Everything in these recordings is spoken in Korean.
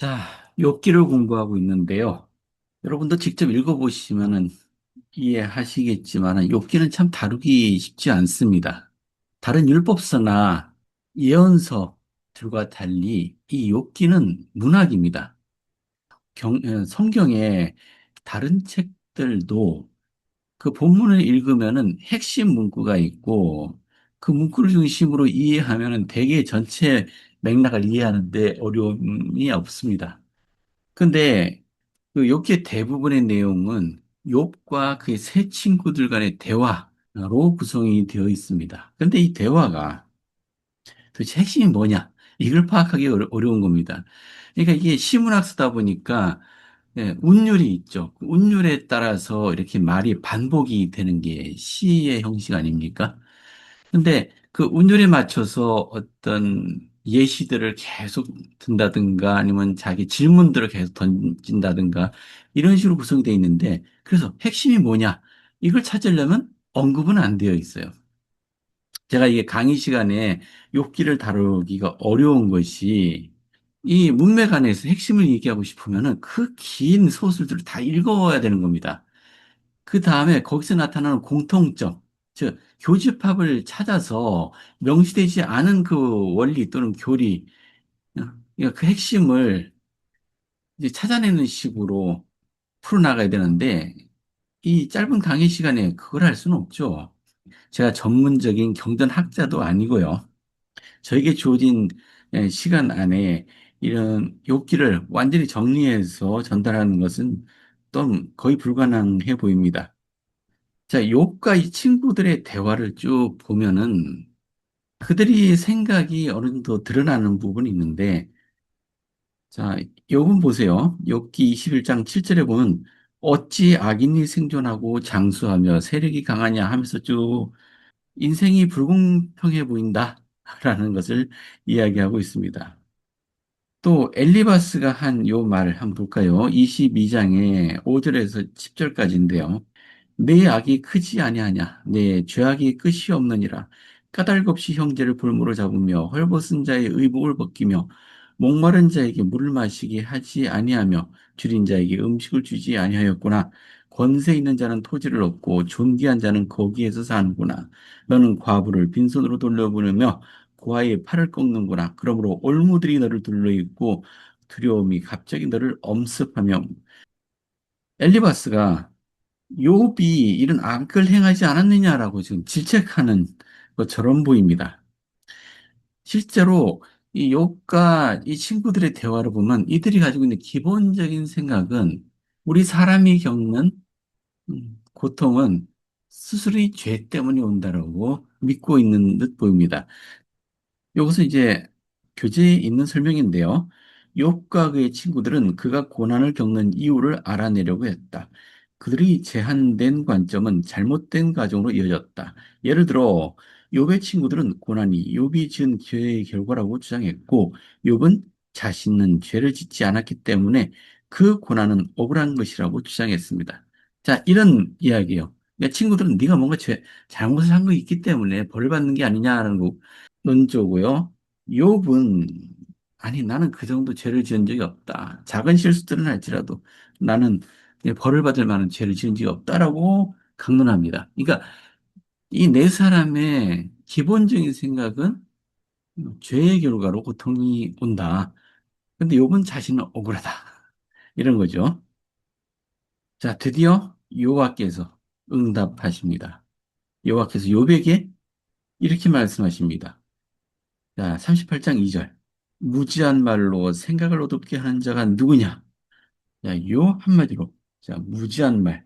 자, 욥기를 공부하고 있는데요. 여러분도 직접 읽어보시면은 이해하시겠지만은 욥기는 참 다루기 쉽지 않습니다. 다른 율법서나 예언서들과 달리 이 욥기는 문학입니다. 성경의 다른 책들도 그 본문을 읽으면은 핵심 문구가 있고 그 문구를 중심으로 이해하면은 대개 전체 맥락을 이해하는데 어려움이 없습니다. 근데 그 욥기의 대부분의 내용은 욥과 그의 세 친구들 간의 대화로 구성이 되어 있습니다. 그런데 이 대화가 도대체 핵심이 뭐냐? 이걸 파악하기 어려운 겁니다. 그러니까 이게 시문학 쓰다 보니까 운율이 있죠. 그 운율에 따라서 이렇게 말이 반복이 되는 게 시의 형식 아닙니까? 근데 그 운율에 맞춰서 어떤 예시들을 계속 든다든가 아니면 자기 질문들을 계속 던진다든가 이런 식으로 구성이 되어 있는데 그래서 핵심이 뭐냐? 이걸 찾으려면 언급은 안 되어 있어요. 제가 이게 강의 시간에 욥기를 다루기가 어려운 것이 이 문맥 안에서 핵심을 얘기하고 싶으면은 그 긴 소설들을 다 읽어야 되는 겁니다. 그 다음에 거기서 나타나는 공통점, 즉, 교집합을 찾아서 명시되지 않은 그 원리 또는 교리, 그러니까 그 핵심을 이제 찾아내는 식으로 풀어나가야 되는데, 이 짧은 강의 시간에 그걸 할 수는 없죠. 제가 전문적인 경전학자도 아니고요. 저에게 주어진 시간 안에 이런 욕기를 완전히 정리해서 전달하는 것은 좀 거의 불가능해 보입니다. 자, 욥과 이 친구들의 대화를 쭉 보면은 그들이 생각이 어느 정도 드러나는 부분이 있는데, 자, 욥은 보세요. 욥기 21장 7절에 보면 어찌 악인이 생존하고 장수하며 세력이 강하냐 하면서 쭉 인생이 불공평해 보인다 라는 것을 이야기하고 있습니다. 또 엘리바스가 한 요 말을 한번 볼까요? 22장의 5절에서 10절까지인데요. 내 악이 크지 아니하냐 내 죄악이 끝이 없느니라 까닭없이 형제를 볼모로 잡으며 헐벗은 자의 의복을 벗기며 목마른 자에게 물을 마시게 하지 아니하며 줄인 자에게 음식을 주지 아니하였구나. 권세 있는 자는 토지를 얻고 존귀한 자는 거기에서 사는구나. 너는 과부를 빈손으로 돌려보내며 고아의 팔을 꺾는구나. 그러므로 올무들이 너를 둘러있고 두려움이 갑자기 너를 엄습하며. 엘리바스가 욥이 이런 악을 행하지 않았느냐라고 지금 질책하는 것처럼 보입니다. 실제로 이 욥과 이 친구들의 대화를 보면 이들이 가지고 있는 기본적인 생각은 우리 사람이 겪는 고통은 스스로의 죄 때문에 온다라고 믿고 있는 듯 보입니다. 여기서 이제 교재에 있는 설명인데요. 욥과 그의 친구들은 그가 고난을 겪는 이유를 알아내려고 했다. 그들이 제한된 관점은 잘못된 가정으로 이어졌다. 예를 들어 욥의 친구들은 고난이 욥이 지은 죄의 결과라고 주장했고 욥은 자신은 죄를 짓지 않았기 때문에 그 고난은 억울한 것이라고 주장했습니다. 자, 이런 이야기예요. 그러니까 친구들은 네가 뭔가 잘못을 한 거 있기 때문에 벌 받는 게 아니냐라는 거 논조고요. 욥은 아니 나는 그 정도 죄를 지은 적이 없다. 작은 실수들은 할지라도 나는 벌을 받을 만한 죄를 지은 적이 없다라고 강론합니다. 그러니까 이 네 사람의 기본적인 생각은 죄의 결과로 고통이 온다. 근데 욥은 자신은 억울하다. 이런 거죠. 자, 드디어 여호와께서 응답하십니다. 여호와께서 욥에게 이렇게 말씀하십니다. 자, 38장 2절. 무지한 말로 생각을 어둡게 하는 자가 누구냐? 자, 요 한마디로. 자, 무지한 말.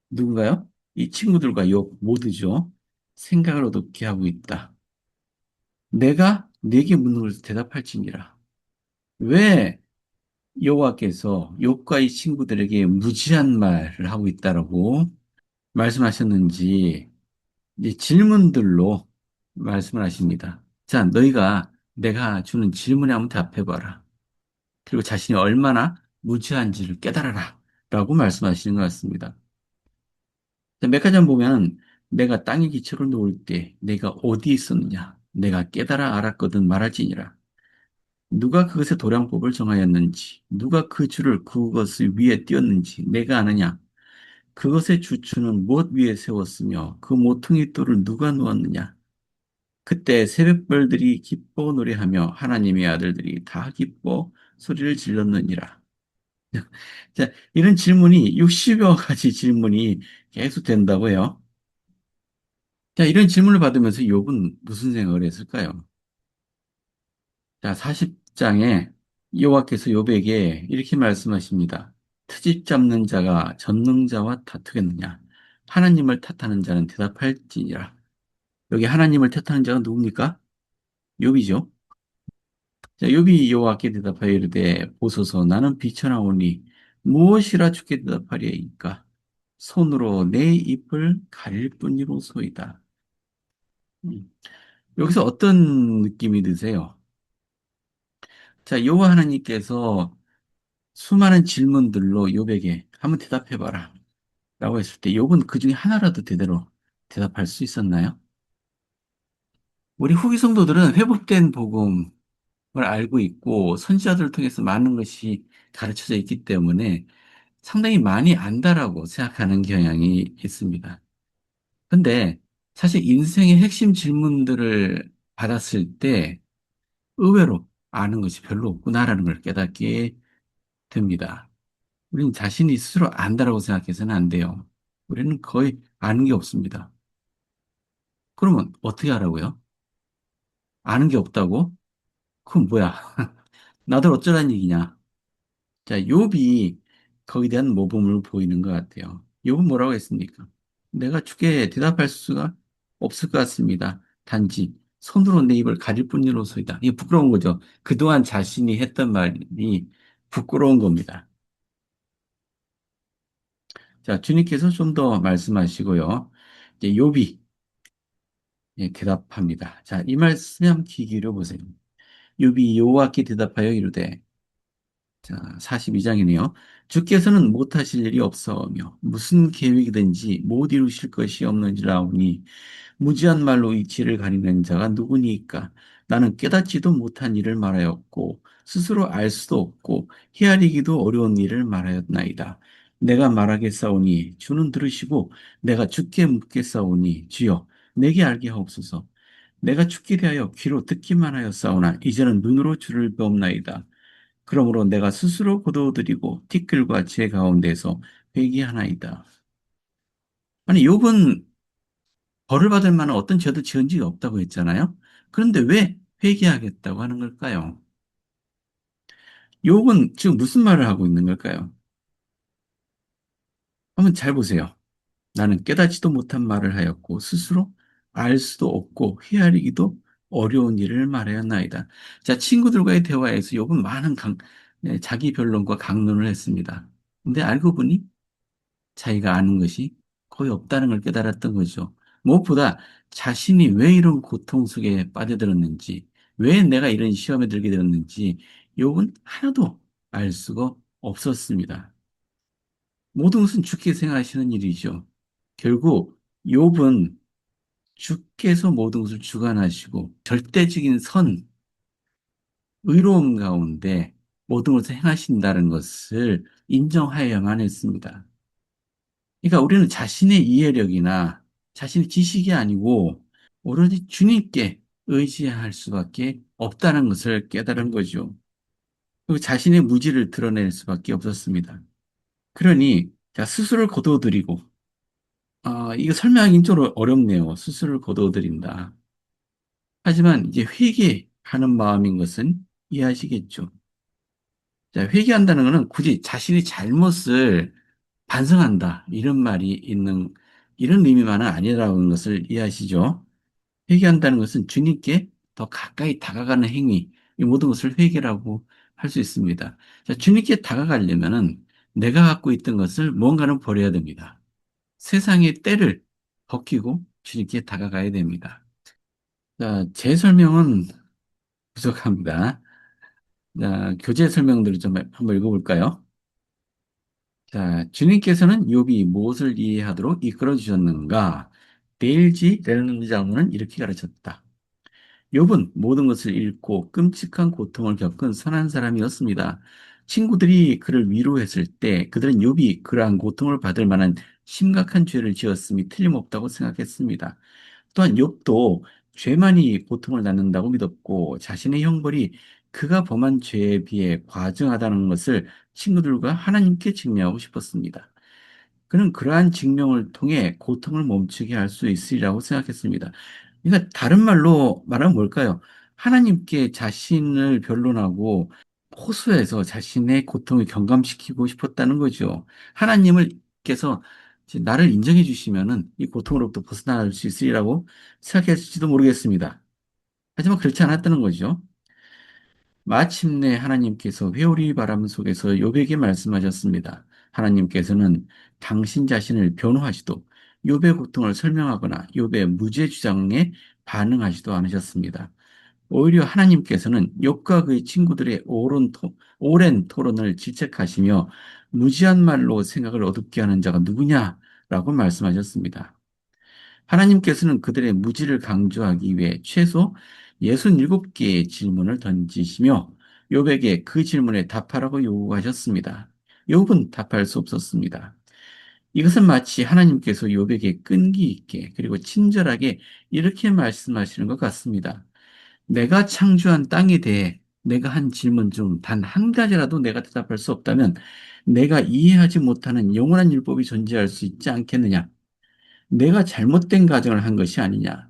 누군가요? 이 친구들과 요 모두죠. 생각을 어둡게 하고 있다. 내가 네게 묻는 것을 대답할지니라. 왜 여호와께서 욥과 이 친구들에게 무지한 말을 하고 있다라고 말씀하셨는지 이제 질문들로 말씀을 하십니다. 자, 너희가 내가 주는 질문에 한번 답해봐라. 그리고 자신이 얼마나 무지한지를 깨달아라. 라고 말씀하시는 것 같습니다. 몇 가지 보면 내가 땅의 기초를 놓을 때 내가 어디 있었느냐. 내가 깨달아 알았거든 말할지니라. 누가 그것의 도량법을 정하였는지, 누가 그 줄을 그것을 위에 띄었는지 내가 아느냐? 그것의 주추는 무엇 위에 세웠으며 그 모퉁이 돌을 누가 놓았느냐? 그때 새벽별들이 기뻐 노래하며 하나님의 아들들이 다 기뻐 소리를 질렀느니라. 자, 이런 질문이 60여 가지 질문이 계속 된다고요. 자, 이런 질문을 받으면서 욥은 무슨 생각을 했을까요? 자, 40장에 여호와께서 욥에게 이렇게 말씀하십니다. 트집 잡는 자가 전능자와 다투겠느냐? 하나님을 탓하는 자는 대답할지니라. 여기 하나님을 탓하는 자가 누굽니까? 욥이죠. 자, 욥이 여호와께 대답하여 이르되 보소서 나는 비천하오니 무엇이라 주께 대답하리이까? 손으로 내 입을 가릴 뿐이로소이다. 음. 여기서 어떤 느낌이 드세요? 자, 여호와 하나님께서 수많은 질문들로 욥에게 한번 대답해봐라 라고 했을 때 욥은 그 중에 하나라도 제대로 대답할 수 있었나요? 우리 후기 성도들은 회복된 복음을 알고 있고 선지자들을 통해서 많은 것이 가르쳐져 있기 때문에 상당히 많이 안다라고 생각하는 경향이 있습니다. 근데 사실 인생의 핵심 질문들을 받았을 때 의외로 아는 것이 별로 없구나라는 걸 깨닫게 됩니다. 우리는 자신이 스스로 안다라고 생각해서는 안 돼요. 우리는 거의 아는 게 없습니다. 그러면 어떻게 하라고요? 아는 게 없다고? 그건 뭐야? 나들 어쩌라는 얘기냐? 자, 욥이 거기에 대한 모범을 보이는 것 같아요. 욥은 뭐라고 했습니까? 내가 주께 대답할 수가 없을 것 같습니다. 단지 손으로 내 입을 가릴 뿐이로소이다. 이게 부끄러운 거죠. 그동안 자신이 했던 말이 부끄러운 겁니다. 자, 주님께서 좀 더 말씀하시고요. 이제 욥이 대답합니다. 자, 이 말씀에 한번 귀 기울여 보세요. 욥이 여호와께 대답하여 이르되 자, 42장이네요. 주께서는 못하실 일이 없사오며 무슨 계획이든지 못 이루실 것이 없는지라오니 무지한 말로 이치를 가리는 자가 누구니까? 나는 깨닫지도 못한 일을 말하였고 스스로 알 수도 없고 헤아리기도 어려운 일을 말하였나이다. 내가 말하겠사오니 주는 들으시고 내가 주께 묻겠사오니 주여 내게 알게 하옵소서. 내가 주께 대하여 귀로 듣기만 하였사오나 이제는 눈으로 주를 배옵나이다. 그러므로 내가 스스로 거두어드리고 티끌과 제 가운데서 회개하나이다. 아니, 욥은 벌을 받을 만한 어떤 죄도 지은 적이 없다고 했잖아요. 그런데 왜 회개하겠다고 하는 걸까요? 욥은 지금 무슨 말을 하고 있는 걸까요? 한번 잘 보세요. 나는 깨닫지도 못한 말을 하였고 스스로 알 수도 없고 헤아리기도 어려운 일을 말하였나이다. 자, 친구들과의 대화에서 욥은 많은 자기 변론과 강론을 했습니다. 근데 알고 보니 자기가 아는 것이 거의 없다는 걸 깨달았던 거죠. 무엇보다 자신이 왜 이런 고통 속에 빠져들었는지, 왜 내가 이런 시험에 들게 되었는지, 욥은 하나도 알 수가 없었습니다. 모든 것은 주께서 행하시는 일이죠. 결국 욥은 주께서 모든 것을 주관하시고 절대적인 의로움 가운데 모든 것을 행하신다는 것을 인정하여야만 했습니다. 그러니까 우리는 자신의 이해력이나 자신의 지식이 아니고 오로지 주님께 의지할 수밖에 없다는 것을 깨달은 거죠. 그리고 자신의 무지를 드러낼 수밖에 없었습니다. 그러니 자, 스스로를 거두어들이고 이거 설명하기는 좀 어렵네요. 스스로를 거두어들인다. 하지만 이제 회개하는 마음인 것은 이해하시겠죠. 자, 회개한다는 것은 굳이 자신의 잘못을 반성한다. 이런 말이 있는, 이런 의미만은 아니라는 것을 이해하시죠? 회개한다는 것은 주님께 더 가까이 다가가는 행위, 이 모든 것을 회개라고 할 수 있습니다. 자, 주님께 다가가려면은 내가 갖고 있던 것을 무언가는 버려야 됩니다. 세상의 때를 벗기고 주님께 다가가야 됩니다. 자, 제 설명은 부족합니다. 자, 교재 설명들을 좀 한번 읽어볼까요? 자, 주님께서는 욥이 무엇을 이해하도록 이끌어 주셨는가? 데일지 레르는 장로는 이렇게 가르쳤다. 욥은 모든 것을 잃고 끔찍한 고통을 겪은 선한 사람이었습니다. 친구들이 그를 위로했을 때 그들은 욥이 그러한 고통을 받을 만한 심각한 죄를 지었음이 틀림없다고 생각했습니다. 또한 욥도 죄만이 고통을 낳는다고 믿었고 자신의 형벌이 그가 범한 죄에 비해 과중하다는 것을 친구들과 하나님께 증명하고 싶었습니다. 그는 그러한 증명을 통해 고통을 멈추게 할 수 있으리라고 생각했습니다. 그러니까 다른 말로 말하면 뭘까요? 하나님께 자신을 변론하고 호소해서 자신의 고통을 경감시키고 싶었다는 거죠. 하나님을께서 이제 나를 인정해 주시면은 이 고통으로부터 벗어날 수 있으리라고 생각했을지도 모르겠습니다. 하지만 그렇지 않았다는 거죠. 마침내 하나님께서 회오리 바람 속에서 욥에게 말씀하셨습니다. 하나님께서는 당신 자신을 변호하시도 욥의 고통을 설명하거나 욥의 무죄 주장에 반응하지도 않으셨습니다. 오히려 하나님께서는 욥과 그의 친구들의 오랜 토론을 질책하시며 무지한 말로 생각을 어둡게 하는 자가 누구냐라고 말씀하셨습니다. 하나님께서는 그들의 무지를 강조하기 위해 최소 67개의 질문을 던지시며 욥에게 그 질문에 답하라고 요구하셨습니다. 욥은 답할 수 없었습니다. 이것은 마치 하나님께서 욥에게 끈기 있게 그리고 친절하게 이렇게 말씀하시는 것 같습니다. 내가 창조한 땅에 대해 내가 한 질문 중 단 한 가지라도 내가 대답할 수 없다면 내가 이해하지 못하는 영원한 율법이 존재할 수 있지 않겠느냐? 내가 잘못된 가정을 한 것이 아니냐.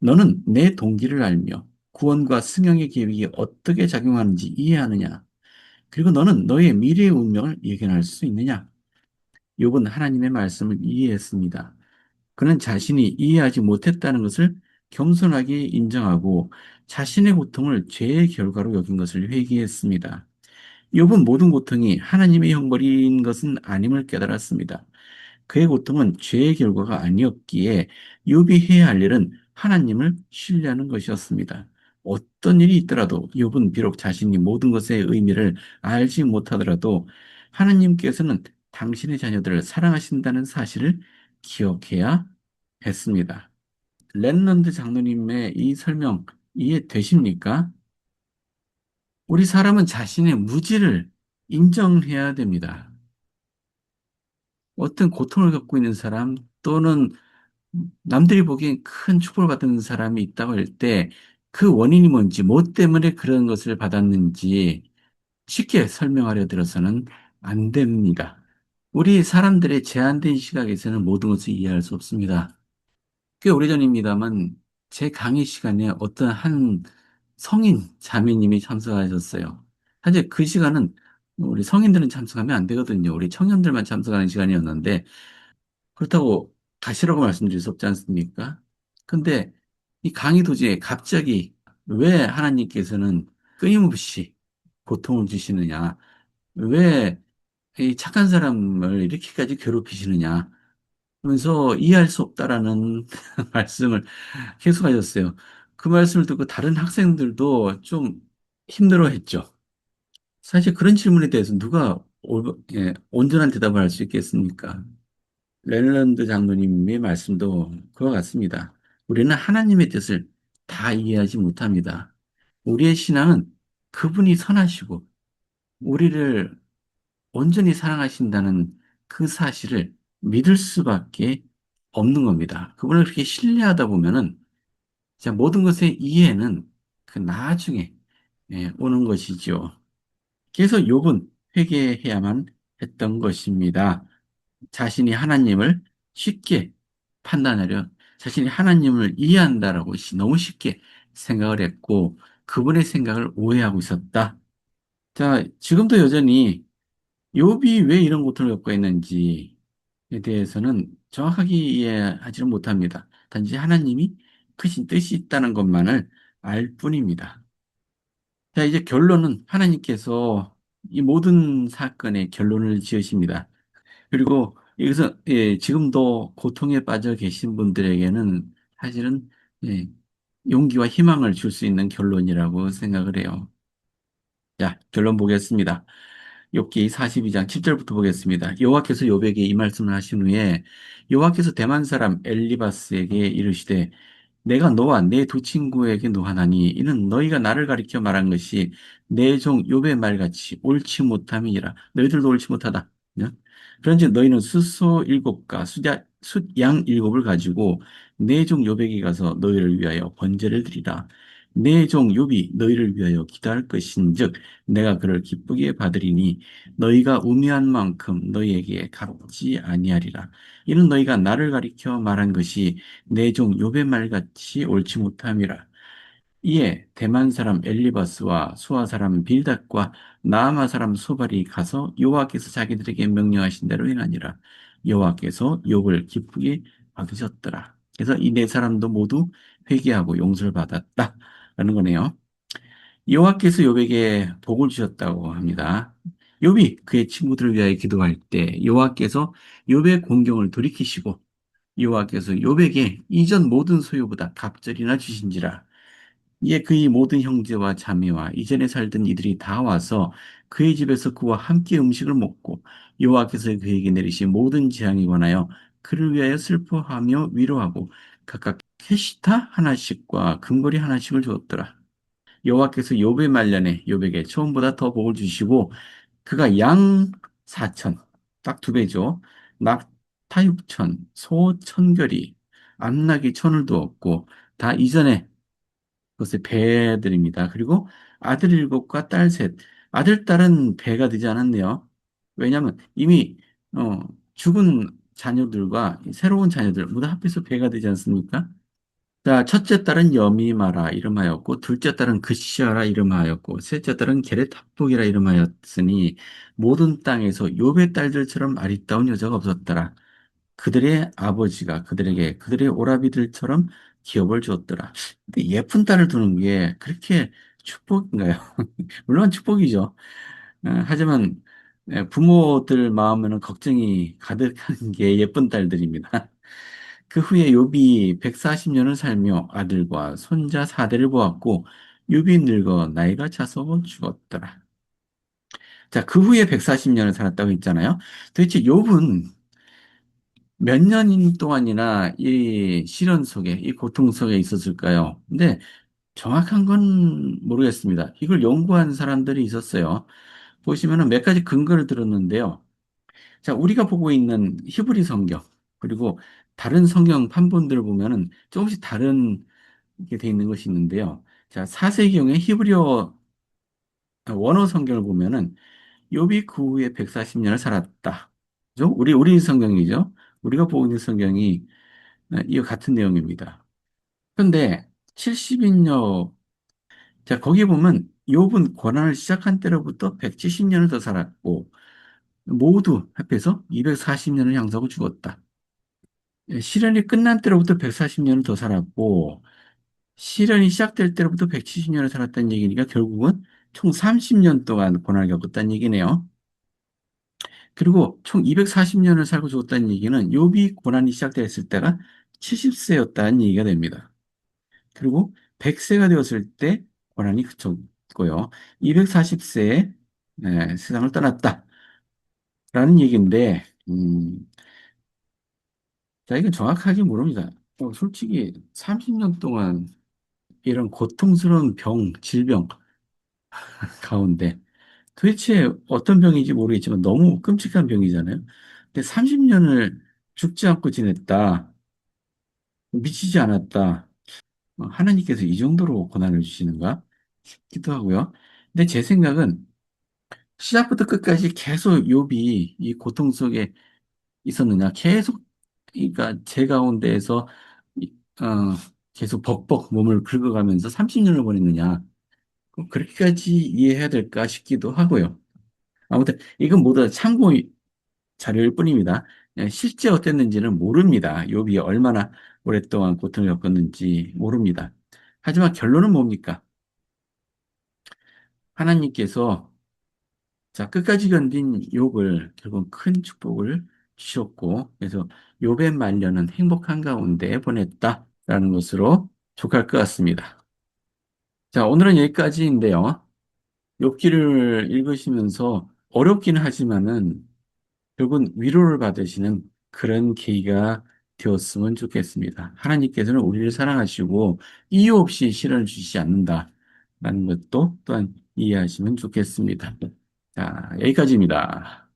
너는 내 동기를 알며 구원과 승형의 계획이 어떻게 작용하는지 이해하느냐. 그리고 너는 너의 미래의 운명을 예견할 수 있느냐. 욥은 하나님의 말씀을 이해했습니다. 그는 자신이 이해하지 못했다는 것을 겸손하게 인정하고 자신의 고통을 죄의 결과로 여긴 것을 회개했습니다. 욥은 모든 고통이 하나님의 형벌인 것은 아님을 깨달았습니다. 그의 고통은 죄의 결과가 아니었기에 욥이 해야 할 일은 하나님을 신뢰하는 것이었습니다. 어떤 일이 있더라도 욥은 비록 자신이 모든 것의 의미를 알지 못하더라도 하나님께서는 당신의 자녀들을 사랑하신다는 사실을 기억해야 했습니다. 랜런드 장로님의 이 설명 이해되십니까? 우리 사람은 자신의 무지를 인정해야 됩니다. 어떤 고통을 겪고 있는 사람 또는 남들이 보기엔 큰 축복을 받는 사람이 있다고 할 때 그 원인이 뭔지, 뭐 때문에 그런 것을 받았는지 쉽게 설명하려 들어서는 안 됩니다. 우리 사람들의 제한된 시각에서는 모든 것을 이해할 수 없습니다. 꽤 오래전입니다만 제 강의 시간에 어떤 한 성인 자매님이 참석하셨어요. 사실 그 시간은 우리 성인들은 참석하면 안 되거든요. 우리 청년들만 참석하는 시간이었는데 그렇다고 가시라고 말씀드릴 수 없지 않습니까? 근데 이 강의 도중에 갑자기 왜 하나님께서는 끊임없이 고통을 주시느냐? 왜 이 착한 사람을 이렇게까지 괴롭히시느냐? 하면서 이해할 수 없다라는 말씀을 계속 하셨어요. 그 말씀을 듣고 다른 학생들도 좀 힘들어했죠. 사실 그런 질문에 대해서 누가 온전한 대답을 할 수 있겠습니까? 렐런드 장로님의 말씀도 그와 같습니다. 우리는 하나님의 뜻을 다 이해하지 못합니다. 우리의 신앙은 그분이 선하시고 우리를 온전히 사랑하신다는 그 사실을 믿을 수밖에 없는 겁니다. 그분을 그렇게 신뢰하다 보면은 진짜 모든 것의 이해는 그 나중에 오는 것이죠. 그래서 욥은 회개해야만 했던 것입니다. 자신이 하나님을 쉽게 판단하려 자신이 하나님을 이해한다라고 너무 쉽게 생각을 했고 그분의 생각을 오해하고 있었다. 자, 지금도 여전히 욥이 왜 이런 고통을 겪고 있는지에 대해서는 정확하게 이해하지는 못합니다. 단지 하나님이 크신 뜻이 있다는 것만을 알 뿐입니다. 자, 이제 결론은 하나님께서 이 모든 사건의 결론을 지으십니다. 그리고 여기서 지금도 고통에 빠져 계신 분들에게는 사실은 예, 용기와 희망을 줄 수 있는 결론이라고 생각을 해요. 자, 결론 보겠습니다. 욥기 42장 7절부터 보겠습니다. 여호와께서 욥에게 이 말씀을 하신 후에 여호와께서 대만 사람 엘리바스에게 이르시되 내가 너와 내 두 친구에게 노하나니 이는 너희가 나를 가리켜 말한 것이 내 종 욥의 말같이 옳지 못함이니라. 너희들도 옳지 못하다. 네? 그런즉 너희는 숫소 일곱과 숫양 일곱을 가지고 내 종 욥에게 가서 너희를 위하여 번제를 드리라. 내 종 욥이 너희를 위하여 기도할 것인즉 내가 그를 기쁘게 받으리니 너희가 우매한 만큼 너희에게 갚지 아니하리라. 이는 너희가 나를 가리켜 말한 것이 내 종 욥의 말같이 옳지 못함이라. 이에 대만 사람 엘리바스와 수아 사람 빌닷과 나아마 사람 소발이 가서 여호와께서 자기들에게 명령하신 대로 행하니라. 여호와께서 욥을 기쁘게 받으셨더라. 그래서 이 네 사람도 모두 회개하고 용서를 받았다. 라는 거네요. 여호와께서 욥에게 복을 주셨다고 합니다. 욥이 그의 친구들을 위하여 기도할 때 여호와께서 욥의 공경을 돌이키시고 여호와께서 욥에게 이전 모든 소유보다 갑절이나 주신지라. 이에 그의 모든 형제와 자매와 이전에 살던 이들이 다 와서 그의 집에서 그와 함께 음식을 먹고 여호와께서 그에게 내리신 모든 재앙에 관하여 그를 위하여 슬퍼하며 위로하고 각각 캐시타 하나씩과 금고리 하나씩을 주었더라. 여호와께서 욥의 말년에 욥에게 처음보다 더 복을 주시고 그가 양 4천, 딱 두 배죠. 낙타 6천, 소 천결이, 암나귀 천을 두었고 다 이전에 그것의 배들입니다. 그리고 아들 일곱과 딸 셋. 아들, 딸은 배가 되지 않았네요. 왜냐하면 이미 어, 죽은 자녀들과 새로운 자녀들 모두 합해서 배가 되지 않습니까? 자, 첫째 딸은 여미마라 이름하였고, 둘째 딸은 그시아라 이름하였고, 셋째 딸은 게레타복이라 이름하였으니, 모든 땅에서 욥의 딸들처럼 아리따운 여자가 없었더라. 그들의 아버지가 그들에게 그들의 오라비들처럼 기업을 주었더라. 근데 예쁜 딸을 두는 게 그렇게 축복인가요? 물론 축복이죠. 하지만 부모들 마음에는 걱정이 가득한 게 예쁜 딸들입니다. 그 후에 욥이 140년을 살며 아들과 손자 4대를 보았고 욥이 늙어 나이가 차서 죽었더라. 자, 그 후에 140년을 살았다고 했잖아요. 도대체 욥은 몇 년 동안이나 이 시련 속에, 이 고통 속에 있었을까요? 근데 정확한 건 모르겠습니다. 이걸 연구한 사람들이 있었어요. 보시면은 몇 가지 근거를 들었는데요. 자, 우리가 보고 있는 히브리 성경, 그리고 다른 성경 판본들을 보면은 조금씩 다른 게 돼 있는 것이 있는데요. 자, 사세기경의 히브리어 원어 성경을 보면은 욥이 그 후에 140년을 살았다. 그죠? 우리 성경이죠. 우리가 보고 있는 성경이 이와 같은 내용입니다. 그런데 70인여, 자, 거기 보면 욥은 고난을 시작한 때로부터 170년을 더 살았고 모두 합해서 240년을 향수하고 죽었다. 시련이 끝난 때로부터 140년을 더 살았고 시련이 시작될 때로부터 170년을 살았다는 얘기니까 결국은 총 30년 동안 고난을 겪었다는 얘기네요. 그리고 총 240년을 살고 죽었다는 얘기는 욥이 고난이 시작됐을 때가 70세였다는 얘기가 됩니다. 그리고 100세가 되었을 때 고난이 그쳤고요. 240세에 세상을 떠났다라는 얘기인데, 자, 이건 정확하게 모릅니다. 솔직히 30년 동안 이런 고통스러운 질병 가운데 도대체 어떤 병인지 모르겠지만 너무 끔찍한 병이잖아요. 근데 30년을 죽지 않고 지냈다. 미치지 않았다. 하나님께서 이 정도로 고난을 주시는가 싶기도 하고요. 근데 제 생각은 시작부터 끝까지 계속 욥이 이 고통 속에 있었느냐, 계속 그러니까 제 가운데에서 어, 계속 벅벅 몸을 긁어가면서 30년을 보냈느냐, 그렇게까지 이해해야 될까 싶기도 하고요. 아무튼 이건 모두 다 참고 자료일 뿐입니다. 실제 어땠는지는 모릅니다. 욥이 얼마나 오랫동안 고통을 겪었는지 모릅니다. 하지만 결론은 뭡니까? 하나님께서 자, 끝까지 견딘 욥을 결국 큰 축복을 주셨고, 그래서 욥의 말년은 행복한 가운데 보냈다라는 것으로 족할 것 같습니다. 자, 오늘은 여기까지인데요. 욥기를 읽으시면서 어렵기는 하지만은 결국은 위로를 받으시는 그런 계기가 되었으면 좋겠습니다. 하나님께서는 우리를 사랑하시고 이유 없이 시련을 주시지 않는다라는 것도 또한 이해하시면 좋겠습니다. 자, 여기까지입니다.